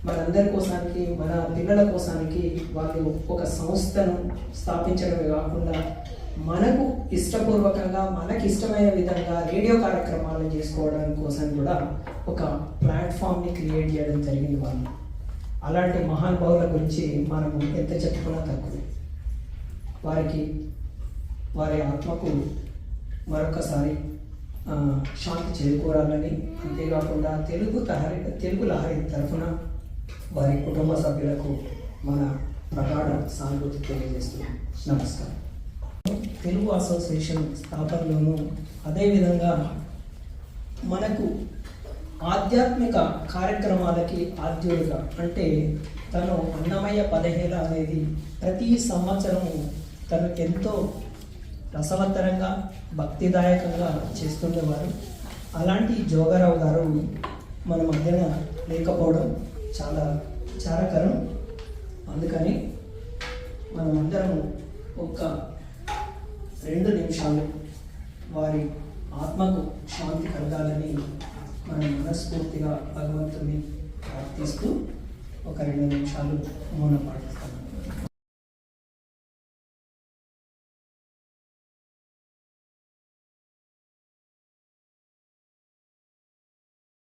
మనందరి కోసానికి, మన పిల్లల కోసానికి వాళ్ళు ఒక సంస్థను స్థాపించడమే కాకుండా మనకు ఇష్టపూర్వకంగా మనకి ఇష్టమైన విధంగా రేడియో కార్యక్రమాలను చేసుకోవడం కోసం కూడా ఒక ప్లాట్ఫామ్ని క్రియేట్ చేయడం జరిగింది వాళ్ళు. అలాంటి మహానుభావుల గురించి మనము ఎంత చెప్పుకున్నా తక్కువ. వారి ఆత్మకు మరొకసారి శాంతి చేకూరాలని, అంతేకాకుండా తెలుగు లహరి తరఫున వారి కుటుంబ సభ్యులకు మన ప్రగాఢ సానుభూతి తెలియజేస్తున్నాం. నమస్కారం. తెలుగు అసోసియేషన్ స్థాపనలోనూ అదేవిధంగా మనకు ఆధ్యాత్మిక కార్యక్రమాలకి ఆద్యుడిగా, అంటే తను అన్నమయ్య 17 అనేది ప్రతి సంవత్సరము తను ఎంతో రసవత్తరంగా భక్తిదాయకంగా చేస్తుండేవారు. అలాంటి జోగారావు గారు మన మధ్యన లేకపోవడం చాలా విచారకరం. అందుకని మనమందరము ఒక 2 నిమిషాలు వారి ఆత్మకు శాంతి కలగాలని మనం మనస్ఫూర్తిగా భగవంతుని ప్రార్థిస్తూ ఒక 2 నిమిషాలు మౌనం పాటిస్తాము.